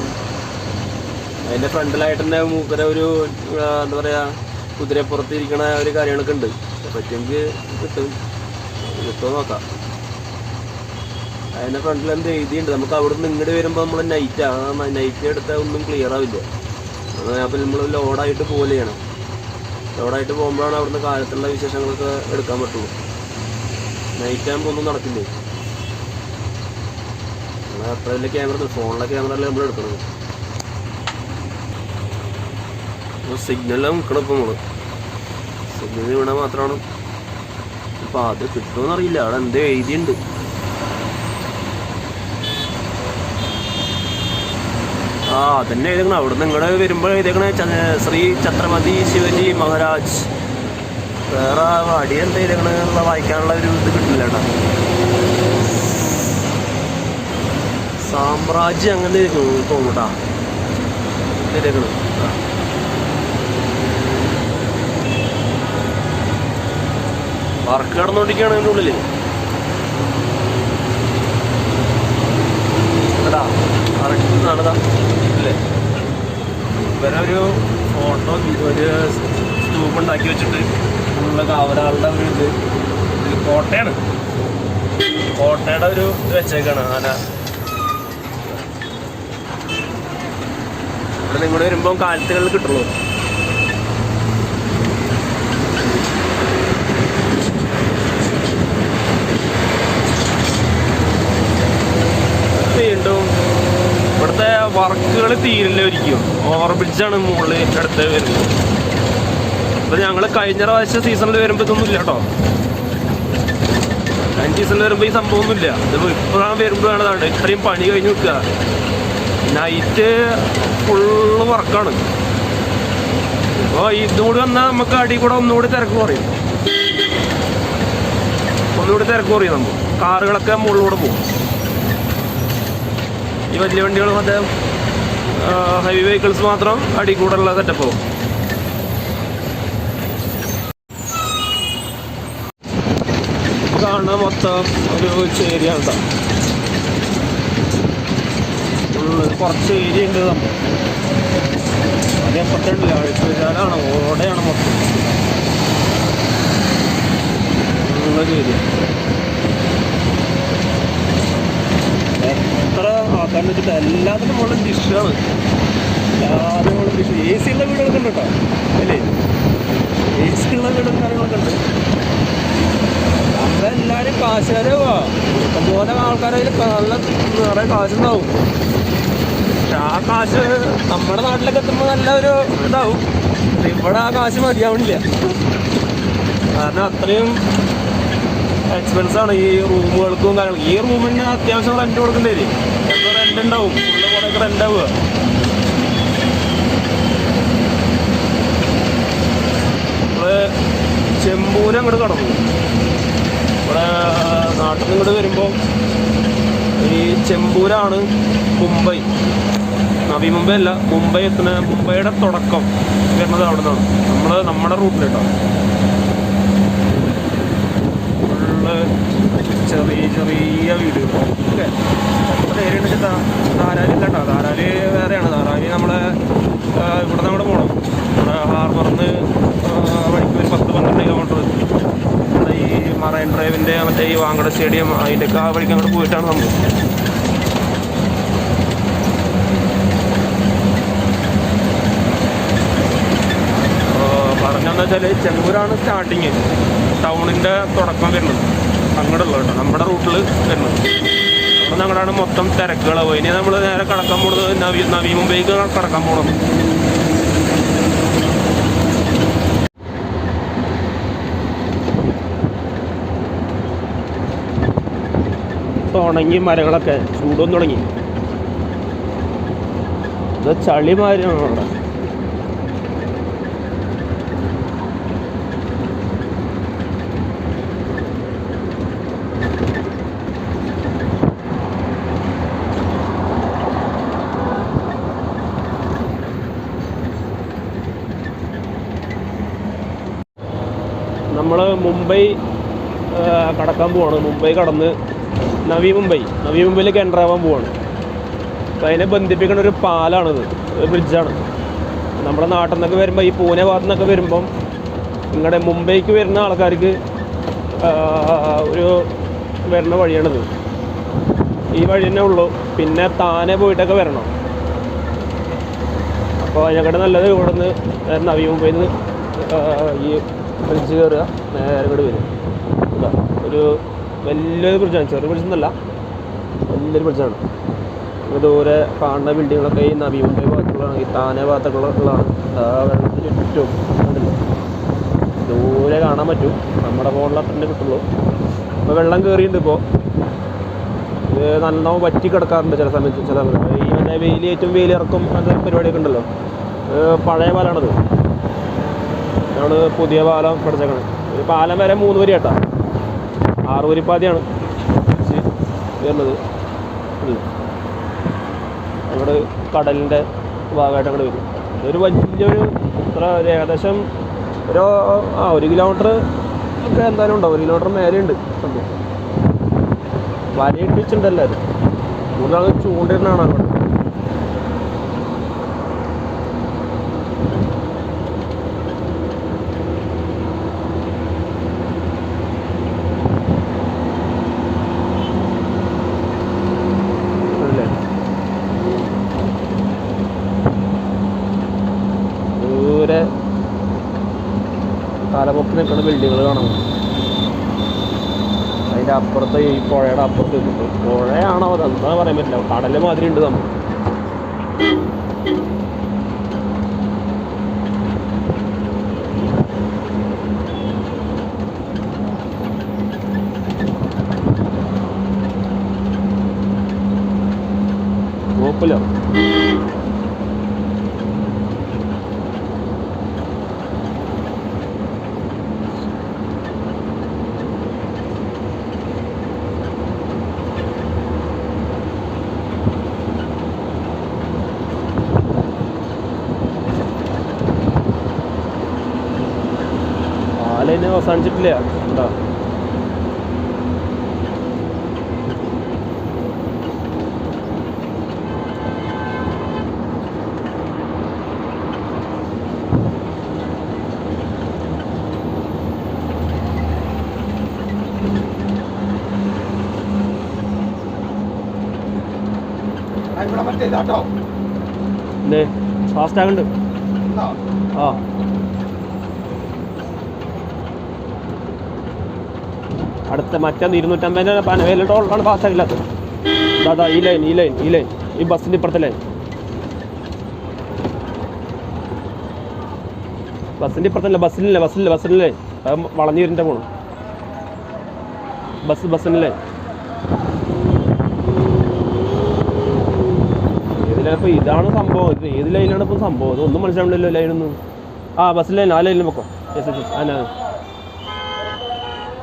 [SPEAKER 1] അതിൻ്റെ ഫ്രണ്ടിലായിട്ട് തന്നെ മൂപ്പര ഒരു എന്താ പറയുക കുതിരപ്പുറത്ത് ഇരിക്കണ ഒരു കാര്യങ്ങളൊക്കെ ഉണ്ട്. പറ്റുമെങ്കിൽ കിട്ടുമോ നോക്കാം. അതിൻ്റെ ഫ്രണ്ടിൽ എന്ത് എഴുതിയുണ്ട്. നമുക്ക് അവിടെ നിന്ന് ഇങ്ങോട്ട് വരുമ്പോൾ നമ്മൾ നൈറ്റ് എടുത്താൽ ഒന്നും ക്ലിയർ ആവില്ല. അപ്പോൾ നമ്മൾ ലോഡായിട്ട് പോലെ ചെയ്യണം. ലോഡായിട്ട് പോകുമ്പോഴാണ് അവിടുന്ന് കാലത്തുള്ള വിശേഷങ്ങളൊക്കെ എടുക്കാൻ പറ്റുള്ളൂ. നൈറ്റ് ആകുമ്പോൾ ഒന്നും നടക്കില്ലേ. അത്ര വലിയ ക്യാമറ ഫോണിലെ ക്യാമറയിൽ നമ്മൾ എടുക്കണത്. സിഗ്നലാണ് നിൽക്കണം. ഇപ്പം നമ്മൾ സിഗ്നൽ ഇവിടെ മാത്രമാണ്. അപ്പം അത് കിട്ടുമെന്ന് അറിയില്ല. അവിടെ എന്തോ എഴുതിയുണ്ട്. അതന്നെ എഴുതണം. അവിടെ നിന്ന് ഇങ്ങോട്ട് വരുമ്പോൾ എഴുതേക്കണേ ശ്രീ ഛത്രപതി ശിവജി മഹാരാജ്. വേറെ അടി എന്താ എഴുതേക്കണെന്നുള്ള വായിക്കാനുള്ള ഒരു ഇത് കിട്ടില്ല കേട്ടോ. സാമ്രാജ്യം അങ്ങനെ തോന്നൂട്ടാ എഴുതേക്കണം. വർക്ക് നടന്നുകൊണ്ടിരിക്കുകയാണ് അതിൻ്റെ ഉള്ളിൽ. അതാ കാണുന്നതാണതാ അല്ലേ? ഇവരൊരു ഫോട്ടോ ഒരു സ്റ്റൂപ്പ് ഉണ്ടാക്കി വെച്ചിട്ട് ഫുള്ള് കാവലാളുടെ ഒരു ഇത് കോട്ടയാണ്, കോട്ടയുടെ ഒരു വെച്ചേക്കാണ് ആന. ഇവിടെ നിങ്ങൾ വരുമ്പോൾ കാലത്തുകളിൽ കിട്ടുള്ളൂ. വീണ്ടും ഇവിടുത്തെ വർക്കുകൾ തീരില്ല ഒരിക്കും. ഓവർ ബ്രിഡ്ജാണ് മുകളിൽ അടുത്ത് വരുന്നത്. ഇപ്പം ഞങ്ങൾ കഴിഞ്ഞ പ്രാവശ്യം സീസണിൽ വരുമ്പോൾ ഇതൊന്നും ഇല്ല കേട്ടോ. കഴിഞ്ഞ സീസണിൽ വരുമ്പോൾ ഈ സംഭവമൊന്നുമില്ല. ഇത് ഇപ്പോഴാണ് വരുമ്പോഴാണ് അതാണ് ഇത്രയും പണി കഴിഞ്ഞ് നിൽക്കുക. നൈറ്റ് ഫുള്ള് വർക്കാണ്. അപ്പോൾ ഇതുകൂടി വന്നാൽ നമുക്ക് അടി കൂടെ ഒന്നുകൂടി തിരക്ക് കുറയും, ഒന്നുകൂടി തിരക്ക് കുറയും. നമ്മൾ കാറുകളൊക്കെ മുകളിലൂടെ പോകും. ഈ വലിയ വണ്ടികൾ മറ്റേ ഹെവി വെഹിക്കിൾസ് മാത്രം അടി കൂടെയുള്ള സെറ്റപ്പ് ആവും. കാണാൻ മൊത്തം ഒരു ഏരിയ ഉണ്ടോ, കുറച്ച് ഏരിയ ഉണ്ട്. നമ്മൾ അതേപ്പറ്റുണ്ടല്ലോ അഴിച്ചുവിചാലാണ്, ഓടെയാണ് മൊത്തം ഉള്ളൊരു ഏരിയ. എത്ര ആൾക്കാരെന്ന് വെച്ചിട്ട് എല്ലാത്തിനും മുകളിൽ ഡിഷാണ്, എല്ലാത്തിനും മുകളിൽ ഡിഷ്. എ സി ഉള്ള വീടുകളൊക്കെ ഉണ്ട് കേട്ടോ, അല്ലേ? എ സി ഉള്ള വീടും കാര്യങ്ങളൊക്കെ ഉണ്ട്. അവിടെ എല്ലാവരും കാശുകാരെ പോവാ, ഇഷ്ടംപോലെ ആൾക്കാരതിൽ നല്ല നിറയെ കാശുണ്ടാവും. പക്ഷെ ആ കാശ് നമ്മുടെ നാട്ടിലൊക്കെ എത്തുമ്പോൾ നല്ല ഒരു ഇതാവും. ഇവിടെ ആ കാശ് മതിയാവണില്ല, കാരണം അത്രയും എക്സ്പെൻസാണ് ഈ റൂമുകൾക്കും കാര്യങ്ങളും. ഈ റൂമിന് അത്യാവശ്യം റെൻറ്റ് കൊടുക്കേണ്ടി വരും. ചിലപ്പോൾ റെൻറ്റ് ഉണ്ടാവും, ഫുള്ള് കുറേയൊക്കെ റെൻ്റ് ആവുക. നമ്മൾ ചെമ്പൂര് അങ്ങോട്ട് കടന്നു. ഇവിടെ നാട്ടിൽ നിന്ന് ഇങ്ങോട്ട് വരുമ്പോൾ ഈ ചെമ്പൂരാണ് മുംബൈ, നവി മുംബൈ അല്ല, മുംബൈ എത്തുന്ന മുംബൈയുടെ തുടക്കം വരുന്നത് അവിടെ നിന്നാണ്. നമ്മുടെ റൂട്ടിലിട്ടോ ചെറിയ ചെറിയ വീടുകൾ. ഓക്കെ, എത്ര ഏരിയ ഉണ്ട് വെച്ചാൽ ധാരാവി ഇല്ല കേട്ടോ. ധാരാവി വേറെയാണ്. ധാരാവി നമ്മളെ ഇവിടെ നമ്മുടെ പോകണം. നമ്മുടെ ഹാർബറിൽ നിന്ന് വഴിക്ക് ഒരു 10-12 കിലോമീറ്റർ. നമ്മുടെ ഈ മറൈൻ ഡ്രൈവിൻ്റെ മറ്റേ ഈ വാങ്കട സ്റ്റേഡിയം അതിൻ്റെയൊക്കെ ആ വഴിക്ക് അങ്ങോട്ട് പോയിട്ടാണ് നമ്മൾ. പറഞ്ഞെന്താ വെച്ചാൽ ചെമ്പൂരാണ് സ്റ്റാർട്ടിങ്, ടൗണിൻ്റെ തുടക്കം വരുന്നത് അങ്ങോട്ടുള്ള കേട്ടോ, നമ്മുടെ റൂട്ടിൽ വരുന്നത്. അപ്പോൾ ഞങ്ങളാണ് മൊത്തം തിരക്കുകളാവും. ഇനി നമ്മൾ നേരെ കടക്കാൻ പോകുന്നത് നവി മുംബൈക്ക് കടക്കാൻ പോകണം. തുടങ്ങി മരങ്ങളൊക്കെ ചൂടും തുടങ്ങി. ഇത് ചളിമാരിയാണ് അവിടെ. നമ്മൾ മുംബൈ കടക്കാൻ പോവാണ്. മുംബൈ കടന്ന് നവി മുംബൈയിലേക്ക് എൻ്റർ ആവാൻ പോവാണ്. അപ്പോൾ അതിനെ ബന്ധിപ്പിക്കുന്ന ഒരു പാലാണിത്, ഒരു ബ്രിഡ്ജാണ്. നമ്മുടെ നാട്ടിൽ നിന്നൊക്കെ വരുമ്പോൾ, ഈ പൂനെ ഭാഗത്തു നിന്നൊക്കെ വരുമ്പം ഇങ്ങടെ മുംബൈക്ക് വരുന്ന ആൾക്കാർക്ക് ഒരു വരുന്ന വഴിയാണിത്. ഈ വഴി തന്നെ ഉള്ളൂ, പിന്നെ താനെ പോയിട്ടൊക്കെ വരണം. അപ്പോൾ അതിനെക്കാട്ട് നല്ലത് ഇവിടെ നിന്ന് നവി മുംബൈയിൽ നിന്ന് ഈ ബ്രിഡ്ജ് കയറുക, നേരെ ഇങ്ങോട്ട് വരും. ഇതാ ഒരു വലിയൊരു ബ്രിഡ്ജാണ്, ചെറിയ ബ്രിഡ്ജൊന്നുമല്ല, വലിയൊരു ബ്രിഡ്ജാണ്. ദൂരെ കാണുന്ന ബിൽഡിങ്ങുകളൊക്കെ ഈ നവി മുംബൈ ഭാഗത്തുള്ളതാണ്, ഈ താനെ ഭാഗത്തുള്ളതാണ്. വെള്ളത്തിന് ചുറ്റും ദൂരെ കാണാൻ പറ്റും, നമ്മുടെ ഫോണിൽ അത്രേ കിട്ടുള്ളൂ. ഇപ്പോൾ വെള്ളം കയറിയിട്ടുണ്ട്. ഇപ്പോൾ ഇത് നല്ലോണം വറ്റി കിടക്കാറുണ്ട് ചില സമയത്ത്. ഈ മറ്റേ ഏറ്റവും വെയിലിറക്കും അങ്ങനത്തെ പരിപാടിയൊക്കെ ഉണ്ടല്ലോ. പഴയ പാലാണത്, നമ്മൾ പുതിയ പാലം പഠിച്ചേക്കണം. ഒരു പാലം വരെ 3 വരി കേട്ടോ, 6 വരിപ്പാതയാണ് വരുന്നത്. അങ്ങോട്ട് കടലിൻ്റെ ഭാഗമായിട്ട് അങ്ങോട്ട് വരും. ഇതൊരു വലിയൊരു ഏകദേശം ഒരു 1 കിലോമീറ്റർ ഒക്കെ എന്തായാലും ഉണ്ടാവും. 1 കിലോമീറ്റർ മേലെയുണ്ട് സംഭവം. വലയിട്ട് വെച്ചിട്ടുണ്ട് എല്ലാവരും. കൂടുതൽ ചൂണ്ടിരുന്നാണ് അങ്ങോട്ട്. തലപൊക്കി നിൽക്കുന്ന ബിൽഡിങ്ങുകൾ കാണാം. അതിൻ്റെ അപ്പുറത്ത് ഈ പുഴയുടെ അപ്പുറത്ത് നിൽക്കുന്നത് പുഴയാണോ അതെന്താ പറയാൻ പറ്റില്ല, കടല് മാതിരി ഉണ്ട് നമ്മൾ. കുഴപ്പമില്ല. പാലയിന് അവസാനിച്ചിട്ടില്ല എന്താ.
[SPEAKER 2] ഇവിടെ മറ്റേ ഇതാട്ടോ
[SPEAKER 1] ഫാസ്റ്റ് ആകുന്നുണ്ട്. ആ അടുത്ത മറ്റേ 250 പനവേല ടോളാണ് ഫാസ്റ്റ് ആകില്ലാത്തത്. അതാ ഈ ലൈൻ ഈ ബസ്സിൻ്റെ ഇപ്പുറത്തെ ലൈൻ, ബസ്സിൻ്റെ ഇപ്പുറത്തല്ല, ബസ്സിലെ വളഞ്ഞൂരിൻ്റെ പോണം ബസ്സിനല്ലേ. ഏതിലിപ്പോൾ ഇതാണ് സംഭവം, ഇത് ഏത് ലൈനാണ് ഇപ്പോൾ സംഭവം, ഇതൊന്നും മനസ്സിലാവില്ലല്ലോ ലൈനൊന്നും. ആ ബസ്സിൽ ലൈൻ, ആ ലൈനിൽ പൊക്കോ. അതിനാ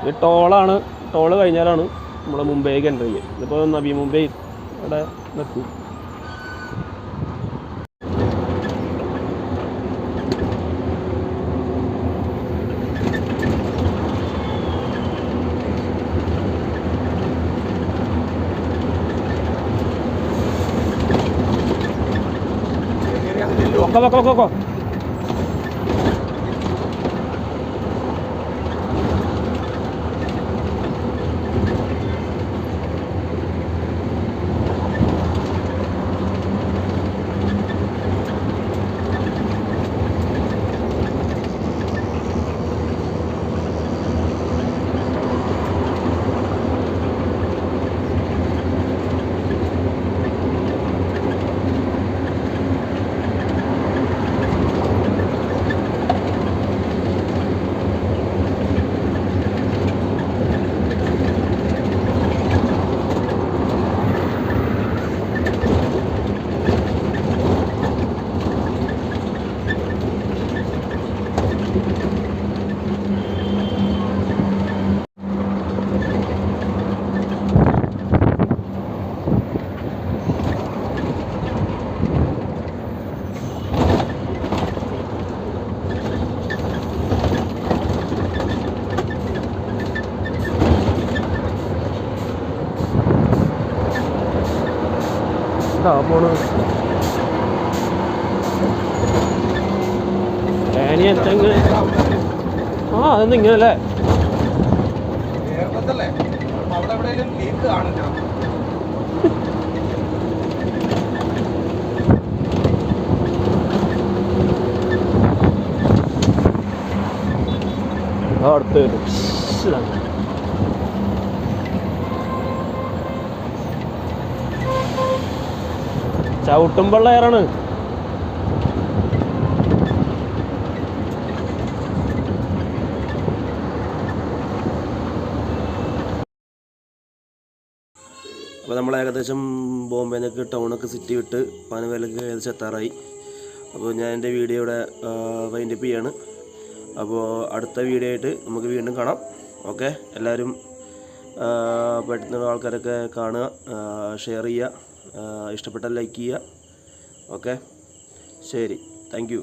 [SPEAKER 1] ഇത് ടോളാണ്. ടോള് കഴിഞ്ഞാലാണ് നമ്മളെ മുംബൈക്ക് എൻ്റർ ചെയ്യുക. ഇതിപ്പോൾ നബി മുംബൈ അവിടെ നിർത്തി. വെക്കോ പോണ്. ആ അതൊന്നും ഇങ്ങനല്ലേ അടുത്ത് വരും. ചവിട്ടുമ്പോൾ എയറാണ്. അപ്പോൾ നമ്മൾ ഏകദേശം ബോംബെന്നൊക്കെ ടൗണൊക്കെ സിറ്റി വിട്ട് പനവേലൊക്കെ ഏകദേശം എത്താറായി. അപ്പോൾ ഞാൻ എൻ്റെ വീഡിയോ ഇവിടെ വൈൻഡപ്പ് ചെയ്യാണ്. അപ്പോൾ അടുത്ത വീഡിയോ ആയിട്ട് നമുക്ക് വീണ്ടും കാണാം. ഓക്കെ, എല്ലാവരും പറ്റുന്ന ആൾക്കാരൊക്കെ കാണുക, ഷെയർ ചെയ്യുക, ഇഷ്ടപ്പെട്ടാൽ ലൈക്ക് ചെയ്യുക. ഓക്കെ, ശരി, താങ്ക് യു.